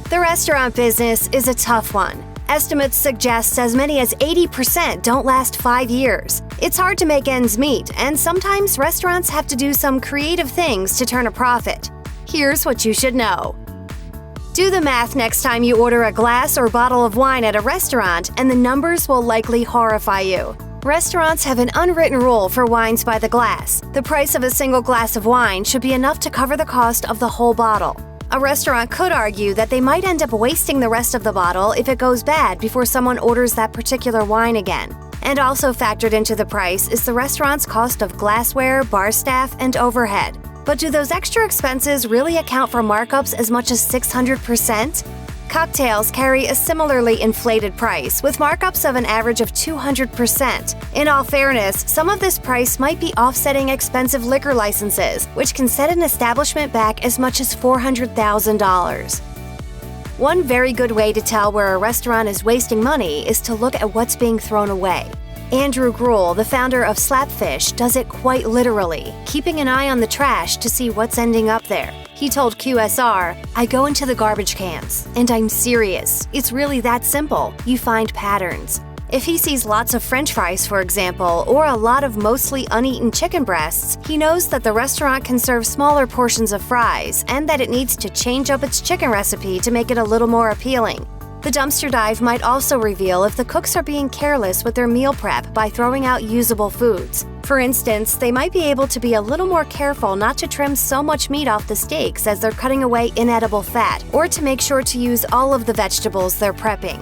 The restaurant business is a tough one. Estimates suggest as many as 80% don't last 5 years. It's hard to make ends meet, and sometimes restaurants have to do some creative things to turn a profit. Here's what you should know. Do the math next time you order a glass or bottle of wine at a restaurant, and the numbers will likely horrify you. Restaurants have an unwritten rule for wines by the glass. The price of a single glass of wine should be enough to cover the cost of the whole bottle. A restaurant could argue that they might end up wasting the rest of the bottle if it goes bad before someone orders that particular wine again. And also factored into the price is the restaurant's cost of glassware, bar staff, and overhead. But do those extra expenses really account for markups as much as 600%? Cocktails carry a similarly inflated price, with markups of an average of 200%. In all fairness, some of this price might be offsetting expensive liquor licenses, which can set an establishment back as much as $400,000. One very good way to tell where a restaurant is wasting money is to look at what's being thrown away. Andrew Gruel, the founder of Slapfish, does it quite literally, keeping an eye on the trash to see what's ending up there. He told QSR, "I go into the garbage cans, and I'm serious. It's really that simple. You find patterns." If he sees lots of French fries, for example, or a lot of mostly uneaten chicken breasts, he knows that the restaurant can serve smaller portions of fries and that it needs to change up its chicken recipe to make it a little more appealing. The dumpster dive might also reveal if the cooks are being careless with their meal prep by throwing out usable foods. For instance, they might be able to be a little more careful not to trim so much meat off the steaks as they're cutting away inedible fat, or to make sure to use all of the vegetables they're prepping.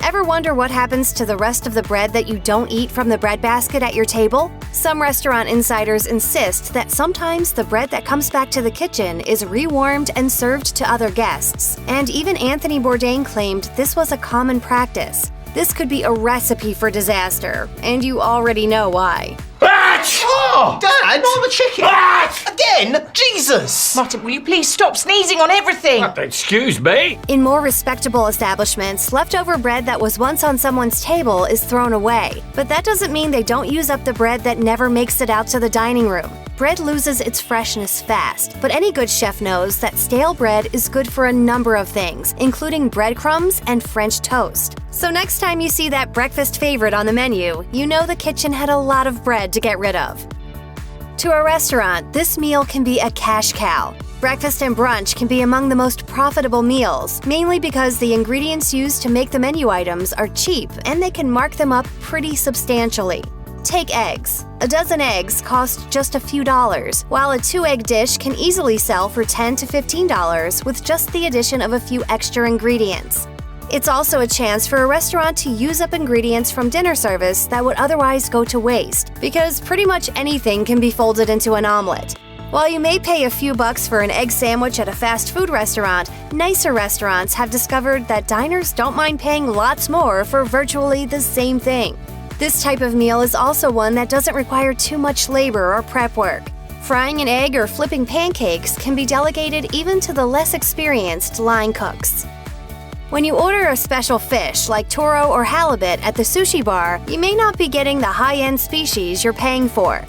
Ever wonder what happens to the rest of the bread that you don't eat from the breadbasket at your table? Some restaurant insiders insist that sometimes the bread that comes back to the kitchen is rewarmed and served to other guests, and even Anthony Bourdain claimed this was a common practice. This could be a recipe for disaster, and you already know why. Oh, Dad, not the chicken. Again? Jesus! Martin, will you please stop sneezing on everything? Excuse me? In more respectable establishments, leftover bread that was once on someone's table is thrown away. But that doesn't mean they don't use up the bread that never makes it out to the dining room. Bread loses its freshness fast, but any good chef knows that stale bread is good for a number of things, including breadcrumbs and French toast. So next time you see that breakfast favorite on the menu, you know the kitchen had a lot of bread to get rid of. To a restaurant, this meal can be a cash cow. Breakfast and brunch can be among the most profitable meals, mainly because the ingredients used to make the menu items are cheap and they can mark them up pretty substantially. Take eggs. A dozen eggs cost just a few dollars, while a 2-egg dish can easily sell for $10 to $15 with just the addition of a few extra ingredients. It's also a chance for a restaurant to use up ingredients from dinner service that would otherwise go to waste, because pretty much anything can be folded into an omelet. While you may pay a few bucks for an egg sandwich at a fast food restaurant, nicer restaurants have discovered that diners don't mind paying lots more for virtually the same thing. This type of meal is also one that doesn't require too much labor or prep work. Frying an egg or flipping pancakes can be delegated even to the less experienced line cooks. When you order a special fish like toro or halibut at the sushi bar, you may not be getting the high-end species you're paying for.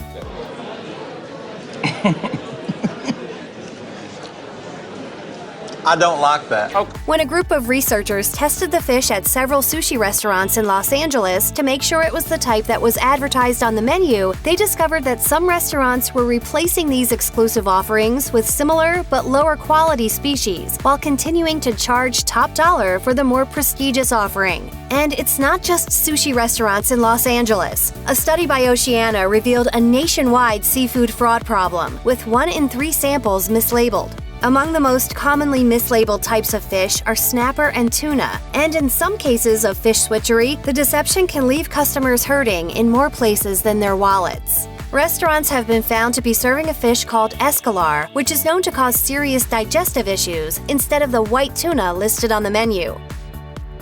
I don't like that. When a group of researchers tested the fish at several sushi restaurants in Los Angeles to make sure it was the type that was advertised on the menu, they discovered that some restaurants were replacing these exclusive offerings with similar but lower quality species, while continuing to charge top dollar for the more prestigious offering. And it's not just sushi restaurants in Los Angeles. A study by Oceana revealed a nationwide seafood fraud problem, with 1 in 3 samples mislabeled. Among the most commonly mislabeled types of fish are snapper and tuna, and in some cases of fish switchery, the deception can leave customers hurting in more places than their wallets. Restaurants have been found to be serving a fish called escolar, which is known to cause serious digestive issues, instead of the white tuna listed on the menu.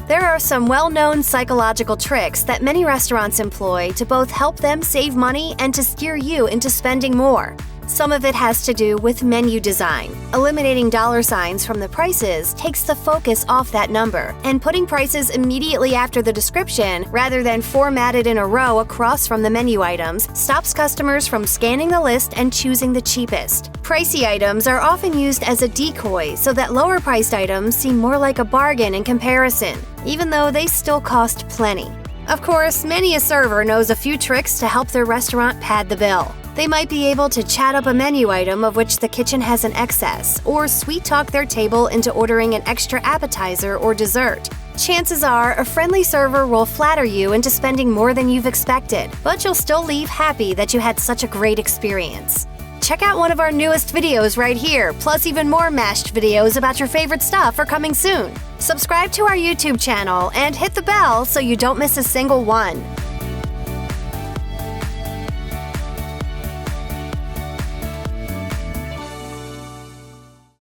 There are some well-known psychological tricks that many restaurants employ to both help them save money and to steer you into spending more. Some of it has to do with menu design. Eliminating dollar signs from the prices takes the focus off that number, and putting prices immediately after the description, rather than formatted in a row across from the menu items, stops customers from scanning the list and choosing the cheapest. Pricey items are often used as a decoy so that lower-priced items seem more like a bargain in comparison, even though they still cost plenty. Of course, many a server knows a few tricks to help their restaurant pad the bill. They might be able to chat up a menu item of which the kitchen has an excess, or sweet-talk their table into ordering an extra appetizer or dessert. Chances are, a friendly server will flatter you into spending more than you've expected, but you'll still leave happy that you had such a great experience. Check out one of our newest videos right here, plus even more mashed videos about your favorite stuff are coming soon. Subscribe to our YouTube channel and hit the bell so you don't miss a single one.